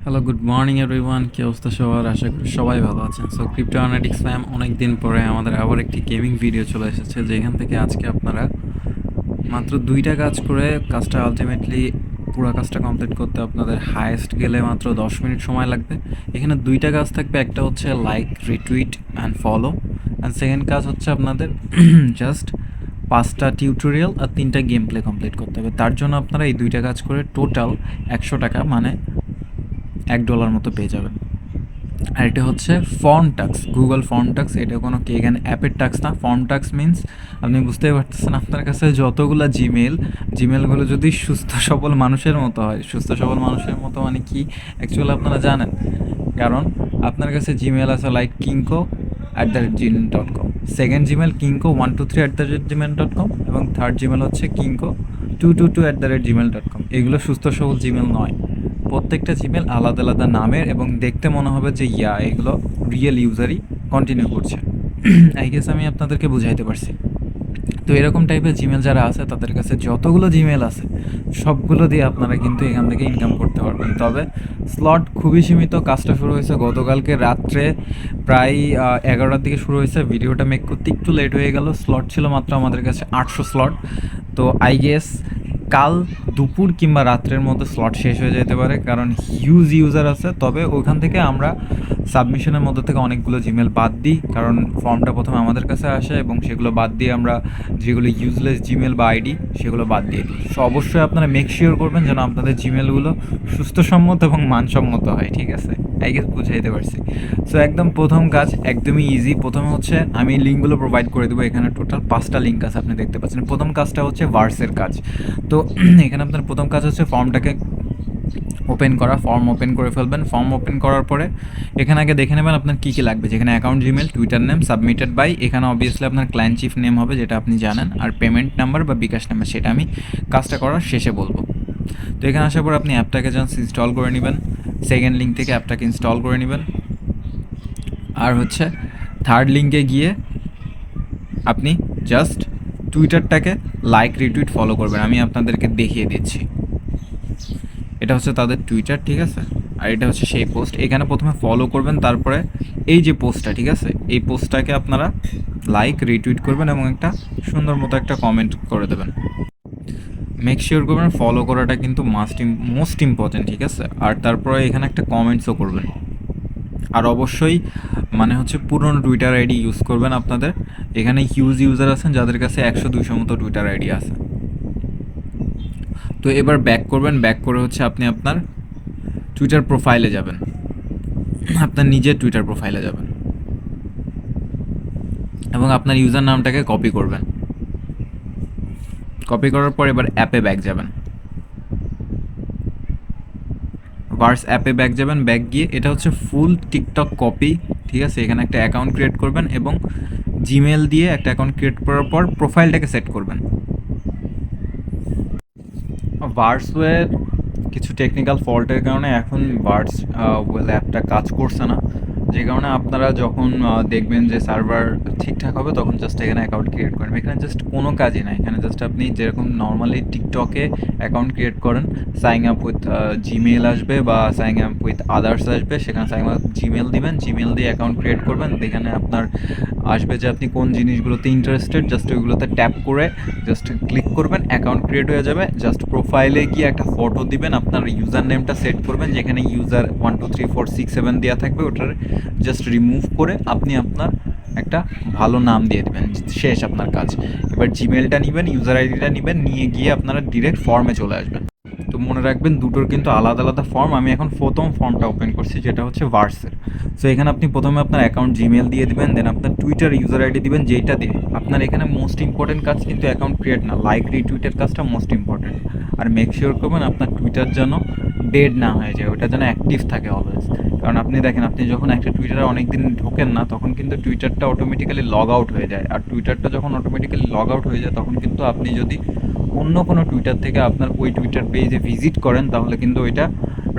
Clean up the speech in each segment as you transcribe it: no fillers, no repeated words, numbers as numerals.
Hello, good morning everyone. কি অবস্থা সবার? আশা করি সবাই ভালো আছেন। সো ক্রিপ্টো অ্যানালিটিক্স ফ্যাম, অনেক দিন পরে আমাদের আবার একটি গেমিং ভিডিও চলে এসেছে, যেখান থেকে আজকে আপনারা মাত্র 2টা কাজ করে কাজটা আলটিমেটলি পুরো কাজটা কমপ্লিট করতে আপনাদের হায়েস্ট গেলে মাত্র 10 মিনিট সময় লাগবে। এখানে 2টা কাজ থাকবে, একটা হচ্ছে like, retweet and follow, and second কাজ হচ্ছে আপনাদের জাস্ট 5টা টিউটোরিয়াল আর 3টা গেম প্লে কমপ্লিট করতে হবে। তার জন্য আপনারা এই 2টা কাজ করে টোটাল 100 টাকা, মানে $1 মতো পেয়ে যাবেন। আর এটা হচ্ছে ফর্ম টাক্স, গুগল ফর্ম টাক্স। এটা কোনো এখানে অ্যাপের টাক্স না। ফর্ম টাক্স মিনস আপনি বুঝতেই পারতেছেন, আপনার কাছে যতগুলো জিমেলগুলো যদি সুস্থ সবল মানুষের মতো হয়। সুস্থ সবল মানুষের মতো মানে কি অ্যাকচুয়ালি আপনারা জানেন? কারণ আপনার কাছে জিমেল আছে like kinko@gmail.com, second Gmail kinko123@gmail.com, এবং থার্ড জিমেল হচ্ছে kinko222@gmail.com। এগুলো সুস্থ সবল জিমেল নয়। প্রত্যেকটা জিমেল আলাদা আলাদা নামের, এবং দেখতে মনে হবে যে এগুলো রিয়েল ইউজারই কন্টিনিউ করছে। আই গেস আমি আপনাদেরকে বুঝাইতে পারছি। তো এরকম টাইপের জিমেল যারা আছে, তাদের কাছে যতগুলো জিমেল আছে সবগুলো দিয়ে আপনারা কিন্তু এখান থেকে ইনকাম করতে পারবেন। তবে স্লট খুবই সীমিত। কাজটা শুরু হয়েছে গতকালকে রাত্রে প্রায় 11টার দিকে শুরু হয়েছে। ভিডিওটা মেক করতে একটু লেট হয়ে গেল। স্লট ছিল মাত্র আমাদের কাছে 800 স্লট। তো আই গেস কাল দুপুর কিংবা রাত্রের মধ্যে স্লট শেষ হয়ে যেতে পারে, কারণ হিউজ ইউজার আছে। তবে ওইখান থেকে আমরা সাবমিশনের মধ্যে থেকে অনেকগুলো জিমেল বাদ দিই, কারণ ফর্মটা প্রথমে আমাদের কাছে আসে, এবং সেগুলো বাদ দিয়ে আমরা যেগুলো ইউজলেস জিমেল বা আইডি সেগুলো বাদ দিয়ে দিই। সো অবশ্যই আপনারা মেক শিওর করবেন যেন আপনাদের জিমেলগুলো সুস্থসম্মত এবং মানসম্মত হয়। ঠিক আছে, আই গেস বুঝাইতে পারছি। সো একদম প্রথম কাজ একদমই ইজি। প্রথমে হচ্ছে আমি লিঙ্কগুলো প্রোভাইড করে দেবো। এখানে টোটাল 5টা লিঙ্ক আছে, আপনি দেখতে পাচ্ছেন। প্রথম কাজটা হচ্ছে ভার্সের কাজ। তো এখানে আপনার প্রথম কাজ হচ্ছে ফর্মটাকে ওপেন করা। ফর্ম ওপেন করে ফেলবেন। ফর্ম ওপেন করার পরে এখানে আগে দেখে নেবেন আপনার কী কী লাগবে। যেখানে account, Gmail, Twitter name, submitted by, এখানে অবভিয়াসলি আপনার ক্লায়েন্ট চিফ নেম হবে, যেটা আপনি জানেন, আর পেমেন্ট নাম্বার বা বিকাশ নাম্বার, সেটা আমি কাজটা করার শেষে বলবো। তো এখানে আসার পর আপনি অ্যাপটাকে জাস্ট ইনস্টল করে নেবেন। সেকেন্ড লিঙ্ক থেকে অ্যাপটাকে ইনস্টল করে নেবেন। আর হচ্ছে থার্ড লিঙ্কে গিয়ে আপনি জাস্ট টুইটারটাকে লাইক, রিটুইট, ফলো করবেন। আমি আপনাদেরকে দেখিয়ে দিচ্ছি। এটা হচ্ছে তাদের টুইটার, ঠিক আছে? আর এটা হচ্ছে সেই পোস্ট। এখানে প্রথমে ফলো করবেন, তারপরে এই যে পোস্টটা, ঠিক আছে, এই পোস্টটাকে আপনারা লাইক, রিটুইট করবেন এবং একটা সুন্দর মতো একটা কমেন্ট করে দেবেন। মেক শিওর করবেন ফলো করাটা কিন্তু মোস্ট ইম্পর্টেন্ট, ঠিক আছে? আর তারপরে এখানে একটা কমেন্টসও করবেন। আর অবশ্যই মানে হচ্ছে পুরনো টুইটার আইডি ইউজ করবেন আপনাদের। এখানে হিউজ ইউজার আছেন যাদের কাছে 100-200 মতো টুইটার আইডি আছে। তো এবার ব্যাক করবেন। ব্যাক করে হচ্ছে আপনি আপনার টুইটার প্রোফাইলে যাবেন। আপনার নিজের টুইটার প্রোফাইলে যাবেন এবং আপনার ইউজার নামটাকে কপি করবেন। কপি করার পর এবার অ্যাপে ব্যাক যাবেন। ভার্স অ্যাপে ব্যাক যাবেন। ব্যাক গিয়ে এটা হচ্ছে ফুল টিকটক কপি, ঠিক আছে? এখানে একটা অ্যাকাউন্ট ক্রিয়েট করবেন এবং জিমেল দিয়ে একটা অ্যাকাউন্ট ক্রিয়েট করার পর প্রোফাইলটাকে সেট করবেন। ভার্সওয়ের কিছু টেকনিক্যাল ফল্টের কারণে এখন ওয়েল অ্যাপটা কাজ করছে না, যে কারণে আপনারা যখন দেখবেন যে সার্ভার ঠিকঠাক হবে, তখন জাস্ট এখানে অ্যাকাউন্ট ক্রিয়েট করেন। এখানে জাস্ট কোনো কাজই না। এখানে জাস্ট আপনি যেরকম নর্মালি টিকটকে অ্যাকাউন্ট ক্রিয়েট করেন, সাইন আপ উইথ জিমেল আসবে বা সাইন আপ উইথ আদার্স আসবে, সেখানে সাইন আপ জিমেল দিবেন। জিমেল দিয়ে অ্যাকাউন্ট ক্রিয়েট করবেন। এখানে আপনার আসবে যে আপনি কোন জিনিসগুলোতে ইন্টারেস্টেড, জাস্ট ওইগুলোতে ট্যাপ করে জাস্ট ক্লিক করবেন, অ্যাকাউন্ট ক্রিয়েট হয়ে যাবে। জাস্ট প্রোফাইলে গিয়ে একটা ফটো দিবেন, আপনার ইউজার নেমটা সেট করবেন, যেখানে ইউজার 12346 দেওয়া থাকবে, ওটার জাস্ট রিমুভ করে আপনি আপনার একটা ভালো নাম দিয়ে দেবেন। শেষ আপনার কাজ। এবার জিমেলটা নেবেন, ইউজার আইডিটা নেবেন, নিয়ে গিয়ে আপনারা ডিরেক্ট ফর্মে চলে আসবেন। তো মনে রাখবেন দুটোর কিন্তু আলাদা আলাদা ফর্ম। আমি এখন প্রথম ফর্মটা ওপেন করছি, যেটা হচ্ছে ভার্সের। সো এখানে আপনি প্রথমে আপনার অ্যাকাউন্ট জিমেল দিয়ে দেবেন, দেন আপনার টুইটার ইউজার আইডি দিবেন, যেইটা দিয়ে আপনার এখানে মোস্ট ইম্পর্টেন্ট কাজ কিন্তু অ্যাকাউন্ট ক্রিয়েট না, লাইক, রিটুইটের কাজটা মোস্ট ইম্পর্টেন্ট। আর মেক শিওর করবেন আপনার টুইটার যেন ডেড না হয়ে যায়, ওটা যেন অ্যাক্টিভ থাকে অলওয়েজ। কারণ আপনি দেখেন, আপনি যখন একটা টুইটারে অনেক দিন ঢোকেন না, তখন কিন্তু টুইটারটা অটোমেটিক্যালি লগ আউট হয়ে যায়। আর টুইটারটা যখন অটোমেটিক্যালি লগ আউট হয়ে যায়, তখন কিন্তু আপনি যদি অন্য কোনো টুইটার থেকে আপনার ওই টুইটার পেজে ভিজিট করেন, তাহলে কিন্তু ওইটা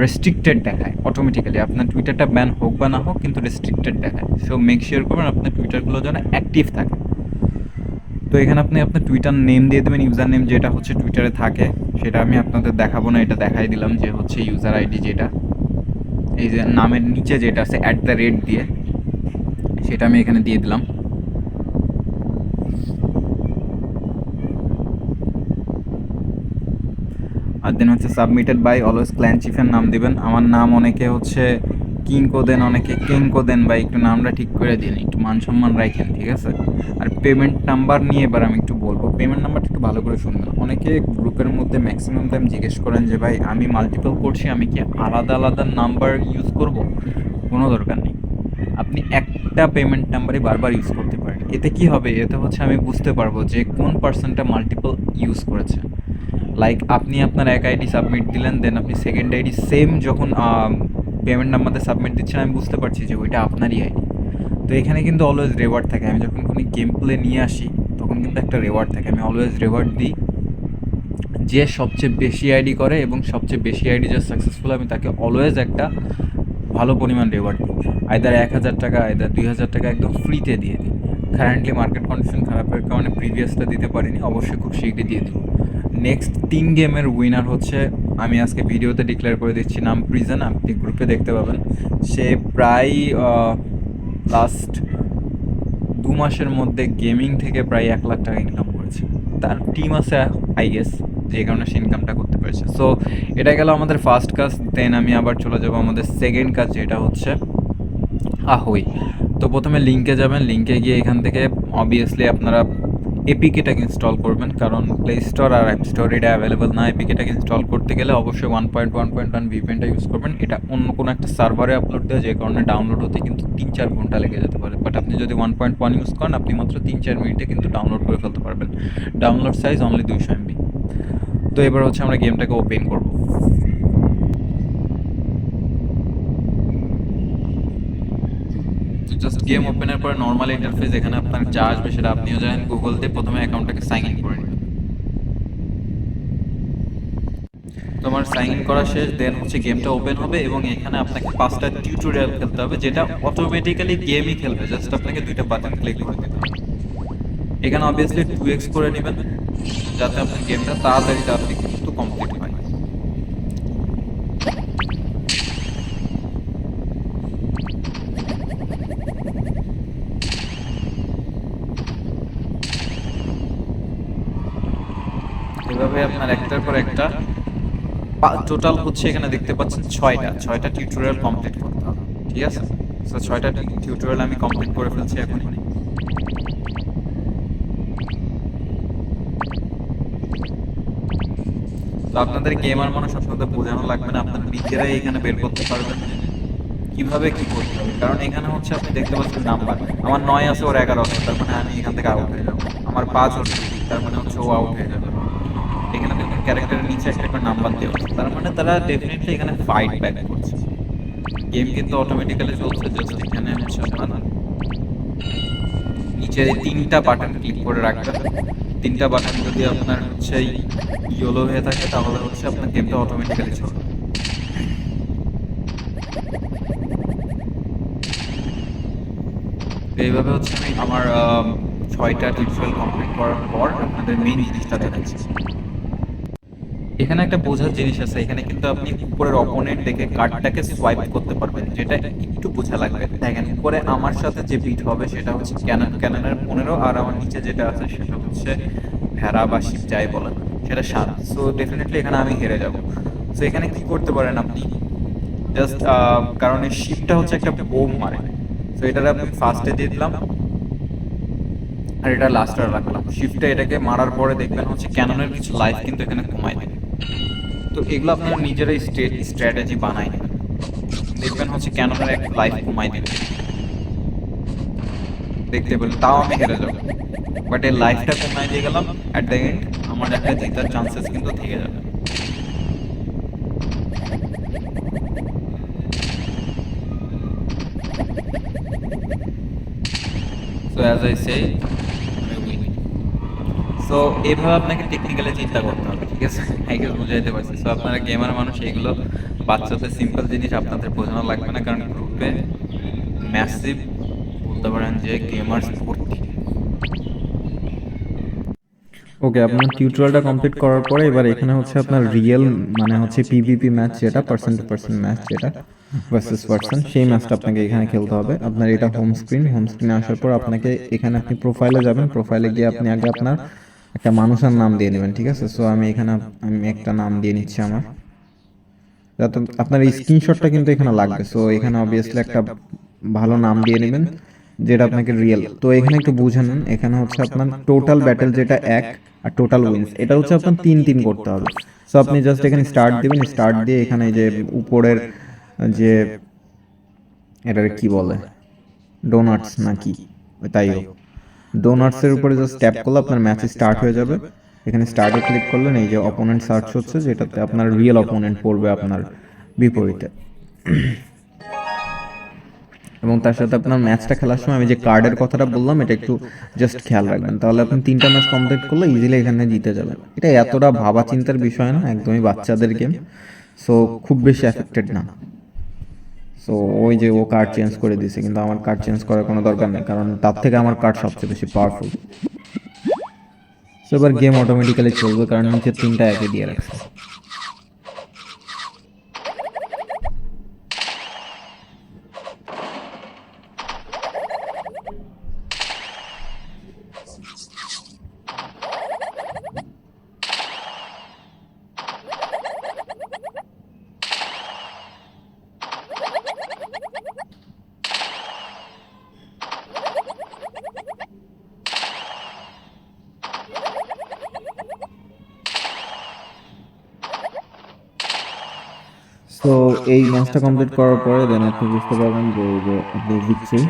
রেস্ট্রিক্টেড দেখায় অটোমেটিক্যালি। আপনার টুইটারটা ব্যান হোক বা না হোক, কিন্তু রেস্ট্রিক্টেড দেখায়। সো মেক শিওর করবেন আপনার টুইটারগুলো যেন অ্যাক্টিভ থাকে। তো এখানে আপনি আপনার টুইটার নেম দিয়ে দেবেন, ইউজার নেম যেটা হচ্ছে টুইটারে থাকে। সেটা আমি আপনাদের দেখাবো না, এটা দেখাই দিলাম যে হচ্ছে ইউজার আইডি যেটা। এই যে নামের নিচে যেটা আছে @ দিয়ে, সেটা আমি এখানে দিয়ে দিলাম। আর দেন হচ্ছে সাবমিটেড বাই অলওয়েজ ক্ল্যান চিফের নাম দিবেন। আমার নাম অনেকে হচ্ছে কিঙ্কো দেন, অনেকে কেঙ্কো দেন, বা একটু নামটা ঠিক করে দিন, একটু মান সম্মান রাখেন, ঠিক আছে? আর পেমেন্ট নাম্বার নিয়ে এবার আমি একটু বলবো। পেমেন্ট নাম্বারটা একটু ভালো করে শুনবেন। অনেকে গ্রুপের মধ্যে ম্যাক্সিমাম টাইম জিজ্ঞেস করেন যে ভাই আমি মাল্টিপল করছি, আমি কি আলাদা আলাদা নাম্বার ইউজ করব? কোনো দরকার নেই। আপনি একটা পেমেন্ট নাম্বারই বারবার ইউজ করতে পারেন। এতে কি হবে? এতে হচ্ছে আমি বুঝতে পারবো যে কোন পার্সনটা মাল্টিপল ইউজ করেছে। লাইক আপনি আপনার এক আইডি সাবমিট দিলেন, দেন আপনি সেকেন্ড আইডি সেম যখন পেমেন্ট নাম্বারে সাবমিট দিচ্ছেন, আমি বুঝতে পারছি যে ওইটা আপনারই আইডি। তো এখানে কিন্তু অলওয়েজ রেওয়ার্ড থাকে। আমি যখন কোনো গেম প্লে নিয়ে আসি তখন কিন্তু একটা রেওয়ার্ড থাকে, আমি অলওয়েজ রেওয়ার্ড দিই। যে সবচেয়ে বেশি আইডি করে এবং সবচেয়ে বেশি আইডি যে সাকসেসফুল, আমি তাকে অলওয়েজ একটা ভালো পরিমাণ রিওয়ার্ড দিই। আইদার ১,০০০ টাকা, আইদার ২,০০০ টাকা একদম ফ্রিতে দিয়ে দিই। কারেন্টলি মার্কেট কন্ডিশন খারাপের কারণে প্রিভিয়াসটা দিতে পারিনি, অবশ্যই খুব শীঘ্রই দিয়ে দিব। নেক্সট ৩ গেমের উইনার হচ্ছে, আমি আজকে ভিডিওতে ডিক্লেয়ার করে দিচ্ছি, নাম প্রিজন, আপনি গ্রুপে দেখতে পাবেন। সে প্রায় লাস্ট ২ মাসের মধ্যে গেমিং থেকে প্রায় ১,০০,০০০ টাকা ইনকাম করেছে। তার টিম আছে আই গেস, যে কারণে সে ইনকামটা করতে পেরেছে। সো এটা গেল আমাদের ফার্স্ট কাজ। দেন আমি আবার চলে যাব আমাদের সেকেন্ড কাজ, যেটা হচ্ছে আহোই। তো প্রথমে লিঙ্কে যাবেন, লিঙ্কে গিয়ে এখান থেকে অবভিয়াসলি আপনারা এপিকেটাকে ইনস্টল করবেন, কারণ প্লে স্টোর আর অ্যাপ স্টোর এটা অ্যাভেলেবল না। এপিকেটাকে ইনস্টল করতে গেলে অবশ্যই 1.1.1 ভিপিএনটা ইউজ করবেন। এটা অন্য কোনো একটা সার্ভারে আপলোড দেওয়া, যে কারণে ডাউনলোড হতে কিন্তু ৩-৪ ঘন্টা লেগে যেতে পারে। বাট আপনি যদি 1.1 ইউজ করেন, আপনি মাত্র ৩-৪ মিনিটে কিন্তু ডাউনলোড করে ফেলতে পারবেন। Download size only 200 MB। তো এবার হচ্ছে আমরা গেমটাকে ওপেন করবো। জাস্ট গেম ওপেনের পরে নর্মাল ইন্টারফেস, এখানে আপনার যা আসবে সেটা আপনিও জানেন। গুগল দিয়ে প্রথমে অ্যাকাউন্টটাকে সাইন ইন করে নেবেন। তোমার সাইন ইন করা শেষ, দেন হচ্ছে গেমটা ওপেন হবে এবং এখানে আপনাকে 5টা টিউটোরিয়াল খেলতে হবে, যেটা অটোমেটিক্যালি গেমই খেলবে। জাস্ট আপনাকে 2টা বাটন ক্লিক করে দিতে হবে। এখানে অবভিয়াসলি 2x করে নেবেন, যাতে আপনার গেমটা তাড়াতাড়ি কিন্তু কমপ্লিট হয়। এভাবে আপনার একটার পর একটা টোটাল হচ্ছে এখানে দেখতে পাচ্ছেন 6টা টিউটোরিয়াল কমপ্লিট করতে হবে, ঠিক আছে? সো 6টা টিউটোরিয়াল আমি কমপ্লিট করে ফেলছি এখন। তো আপনাদের গেমার মানুষ আপনাদের বোঝানো লাগবে না, আপনারা নিজেরাই এখানে বের করতে পারবেন কিভাবে কি করতে হবে। কারণ এখানে হচ্ছে আপনি দেখতে পাচ্ছেন নাম্বার, আমার 9 আছে, ওর 11 আছে, তার মানে আমি এখান থেকে আউট হয়ে যাবো। আমার 5 ওর 2, তার মানে হচ্ছে ও আউট হয়ে যাবে। এখানে দেখুন ক্যারেক্টারের নিচে একটা করে নাম্বার দেওয়া আছে, তার মানে তারা ডেফিনেটলি এখানে ফাইট ব্যাক করছে। গেম কিন্তু অটোমেটিক্যালি চলছে। জাস্ট এখানে হচ্ছে আপনার নিচের এই 3টা বাটন ক্লিক করে রাখবেন। 3টা বাটন যদি আপনার হচ্ছে ইয়েলো হয়ে থাকে, তাহলে হচ্ছে আপনার গেমটা অটোমেটিক্যালি চলবে। তো এইভাবে হচ্ছে আমি আমার 6টা টিউটোরিয়াল কমপ্লিট করার পর আপনাদের মেইন জিনিসটা দেখাচ্ছি। এখানে একটা বোঝার জিনিস আছে, এখানে কিন্তু আপনি উপরের অপোনেন্ট দেখে কার্ডটাকে সোয়াইপ করতে পারবেন, যেটা একটু বোঝা লাগবে। দেখেন উপরে আমার সাথে যে বিট হবে সেটা হচ্ছে ক্যাননের 15, আর আমার নিচে যেটা আছে সেটা হচ্ছে ভেড়া বা শিপ যাই বলেন, সেটা 7। সো ডেফিনেটলি এখানে আমি হেরে যাব। সো এখানে কি করতে পারেন আপনি, জাস্ট কারণ এই শিপটা হচ্ছে একটা বোম মারে, সো এটার আপনি ফার্স্টে দিয়ে দিলাম আর এটা লাস্টে রাখলাম। শিফটে এটাকে মারার পরে দেখবেন হচ্ছে ক্যাননের কিছু লাইফ কিন্তু এখানে কমায় দেবে। তো এগুলো আপনারা নিজেরাই স্ট্র্যাটেজি বানাই নেবেন, দেখবেন হচ্ছে ক্যাননের এক লাইফ কমাই দেবে। দেখতে পেলেন, তাও আমি হেরে যাবো, বাট এই লাইফটা কমাই দিয়ে গেলাম। অ্যাট দ্য এন্ড আমার একটা জেতার চান্সেস কিন্তু থেকে যাবে। So as I say, so এইভাবে আপনাকে টেকনিক্যালি চিন্তা করতে হবে, ঠিক আছে? আইকে বুঝাইতে পারছি। সো আপনারা গেমার মানুষ, এইগুলো বাচ্চাদের সিম্পল জিনিস আপনাদের বোঝানো লাগবে না, কারণ গ্রুপে ম্যাসিভ বলতে পারেন যে গেমার্স ভর্তি। ওকে, আপনার টিউটোরিয়ালটা কমপ্লিট করার পরে এবার এখানে হচ্ছে আপনার রিয়েল মানে হচ্ছে পিভিপি ম্যাচ, যেটা পার্সন টু পার্সন ম্যাচ, যেটা ভার্সেস পার্সন, সেই ম্যাচটা আপনাকে এখানে খেলতে হবে। আপনার এটা হোম স্ক্রিনে আসার পর আপনাকে এখানে আপনি প্রোফাইলে যাবেন, প্রোফাইলে গিয়ে আপনি আগে আপনার একটা মানুষের নাম দিয়ে নেবেন, ঠিক আছে? সো আমি এখানে আমি একটা নাম দিয়ে নিচ্ছি আমার, যাতে আপনার এই স্ক্রিনশটটা কিন্তু এখানে লাগবে। সো এখানে অবভিয়াসলি একটা ভালো নাম দিয়ে নেবেন যেটা আপনাকে রিয়েল। তো এখানে একটু বুঝে নেন, এখানে হচ্ছে আপনার টোটাল ব্যাটেল যেটা 1 আর টোটাল উইন্স এটা হচ্ছে আপনার 3 করতে হবে। সো আপনি জাস্ট এখানে স্টার্ট দিবেন, স্টার্ট দিয়ে এখানে যে উপরের যে এটাকে কি বলে, ডোনাটস নাকি তাই হোক, ডোনাটসের উপরে জাস্ট ট্যাপ করলে আপনার ম্যাচ স্টার্ট হয়ে যাবে। এখানে স্টার্টে ক্লিক করলেন, এই যে অপোনেন্ট সার্চ হচ্ছে, যেটাতে আপনার রিয়েল অপোনেন্ট পড়বে আপনার বিপরীতে। এবং তার সাথে আপনার ম্যাচটা খেলার সময় আমি যে কার্ডের কথাটা বললাম এটা একটু জাস্ট খেয়াল রাখবেন, তাহলে আপনি 3টা ম্যাচ কমপ্লিট করলে ইজিলি এখানে জিতে যাবেন। এটা এতটা ভাবা চিন্তার বিষয় না, একদমই বাচ্চাদের গেম। সো খুব বেশি এফেক্টেড না। সো ওই যে ও কার্ড চেঞ্জ করে দিয়েছে, কিন্তু আমার কার্ড চেঞ্জ করার কোনো দরকার নেই, কারণ তার থেকে আমার কার্ড সবচেয়ে বেশি পাওয়ারফুল। সো এবার গেম অটোমেটিক্যালি চলবে, কারণ নিচে 3টা একই দিয়ে রাখছে। সো এই ম্যাচটা কমপ্লিট করার পরে দেন আপনি বুঝতে পারবেন যে আপনি জিতছেন।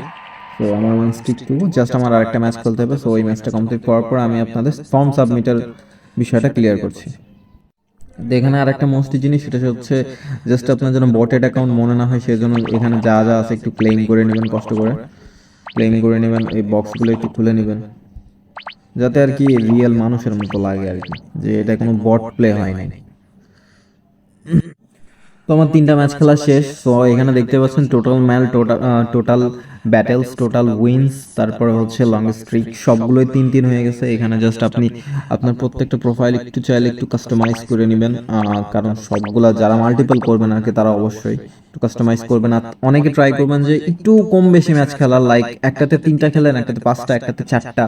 তো আমার ওয়ান স্টিক টু, জাস্ট আমার আরেকটা ম্যাচ খেলতে হবে। সো ওই ম্যাচটা কমপ্লিট করার পর আমি আপনাদের ফর্ম সাবমিটের বিষয়টা ক্লিয়ার করছি। তো এখানে আরেকটা মোস্ট জিনিস, সেটা হচ্ছে জাস্ট আপনার যেন বটেড অ্যাকাউন্ট মনে না হয়, সেই জন্য এখানে যা যা আছে একটু ক্লেম করে নেবেন, কষ্ট করে ক্লেম করে নেবেন। এই বক্সগুলো একটু খুলে নেবেন, যাতে আর কি রিয়েল মানুষের মতো লাগে আর কি, যে এটা কোনো বট প্লে হয় নাই। তো আমার 3টা ম্যাচ খেলা শেষ। তো এখানে দেখতে পাচ্ছেন টোটাল ম্যাল, টোটাল ব্যাটেলস, টোটাল উইন্স, তারপরে হচ্ছে লং স্ট্রিক, সবগুলোই 3 হয়ে গেছে। এখানে জাস্ট আপনি আপনার প্রত্যেকটা প্রোফাইল একটু চাইলে একটু কাস্টমাইজ করে নেবেন, কারণ সবগুলা যারা মাল্টিপল করবেন আর কি তারা অবশ্যই একটু কাস্টমাইজ করবেন। আর অনেকে ট্রাই করবেন যে একটু কম বেশি ম্যাচ খেলার, লাইক একটাতে 3টা খেলেন, একটাতে 5টা, একটাতে 4টা,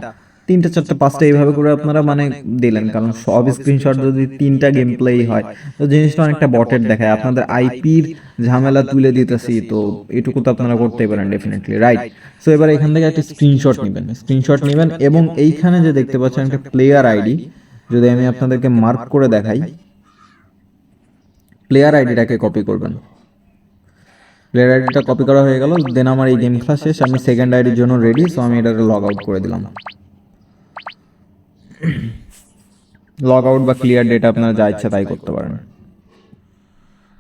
3টা 4টা 5টা এইভাবে করে আপনারা মানে দিলেন, কারণ সব স্ক্রিনশট যদি 3টা গেম প্লেই হয় তো জিনিসটা অনেকটা বটের দেখায়। আপনাদের আইপির ঝামেলা তুলে দিতেছি, তো এটুকু তো আপনারা করতেই পারেন ডেফিনেটলি, রাইট? সো এবার এখান থেকে একটা স্ক্রিনশট নেবেন এবং এইখানে যে দেখতে পাচ্ছেন একটা প্লেয়ার আইডি, যদি আমি আপনাদেরকে মার্ক করে দেখাই, প্লেয়ার আইডিটাকে কপি করবেন। প্লেয়ার আইডিটা কপি করা হয়ে গেল, দেন আমার এই গেম খেলা শেষ, আমি সেকেন্ড আইডির জন্য রেডি। সো আমি এটাকে লগ আউট করে দিলাম। লগ আউট বা ক্লিয়ার ডেটা আপনারা যা ইচ্ছা তাই করতে পারেন।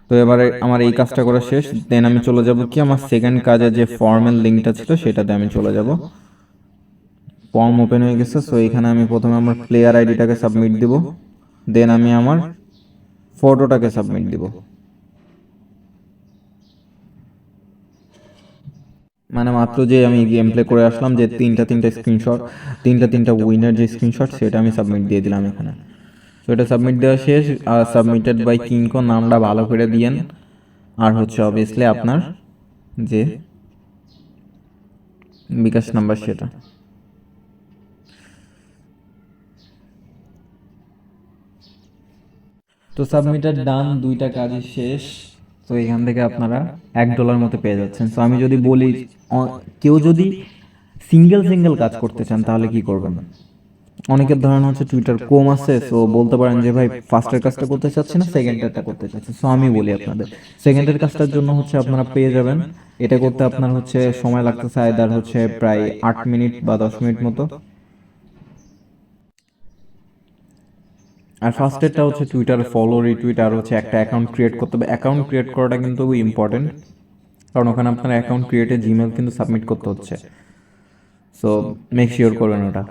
তো এবারে আমার এই কাজটা করা শেষ, দেন আমি চলে যাব কি আমার সেকেন্ড কাজে, যে ফর্মের লিঙ্কটা ছিল সেটাতে আমি চলে যাব। ফর্ম ওপেন হয়ে গেছে। সো এখানে আমি প্রথমে আমার প্লেয়ার আইডিটাকে সাবমিট দিব, দেন আমি আমার ফটোটাকে সাবমিট দিব। মানে মাত্র যে আমি গেম প্লে করে আসলাম, যে 3টা স্ক্রিনশট, 3টা উইনার যে স্ক্রিনশট, সেটা আমি সাবমিট দিয়ে দিলাম এখানে। তো এটা সাবমিট দেওয়া শেষ। আর সাবমিটেড বাই কিংকো নামটা ভালো করে দিয়েন, আর হচ্ছে অবভিয়াসলি আপনার যে বিকাশ নাম্বার সেটা। তো সাবমিটেড ডান, 2টা কাজই শেষ। তো এখান থেকে আপনারা $1 মতো পেয়ে যাচ্ছেন। তো আমি যদি বলি কেউ যদি সিঙ্গেল কাজ করতে চান তাহলে কি করবেন? অনেকের ধারণা হচ্ছে টুইটার কম আছে, সো বলতে পারেন যে ভাই ফার্স্টের কাজটা করতে চাচ্ছি না, সেকেন্ডেরটা করতে চাচ্ছি। সো আমি বলি আপনাদের সেকেন্ডের কাজটার জন্য হচ্ছে আপনারা পেয়ে যাবেন, এটা করতে আপনার হচ্ছে সময় লাগতেছে আইদার হচ্ছে প্রায় 8 মিনিট বা 10 মিনিট মতো। আর ফার্স্টেরটা হচ্ছে টুইটার ফলো, রিটুইট, আর হচ্ছে একটা অ্যাকাউন্ট ক্রিয়েট করতে হবে। অ্যাকাউন্ট ক্রিয়েট করাটা কিন্তু খুবই ইম্পর্টেন্ট, কারণ ওখানে আপনার অ্যাকাউন্ট ক্রিয়েটে জিমেল কিন্তু সাবমিট করতে হচ্ছে। সো মেক শিওর করবেন ওটা।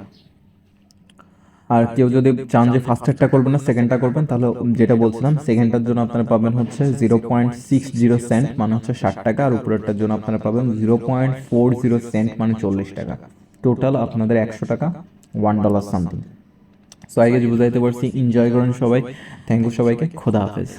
আর কেউ যদি চান যে ফার্স্টেরটা করবেন না সেকেন্ডটা করবেন, তাহলে যেটা বলছিলাম সেকেন্ডটার জন্য আপনারা পাবেন হচ্ছে 0.60 সেন্ট, মানে হচ্ছে 60 টাকা, আর উপরেরটার জন্য আপনারা পাবেন 0.40 সেন্ট, মানে 40 টাকা। টোটাল আপনাদের 100 টাকা, $1 সামথিং। সো আই গেস বুঝাইতে পারছি। এনজয় করেন সবাই। থ্যাংক ইউ সবাইকে। খোদা হাফেজ।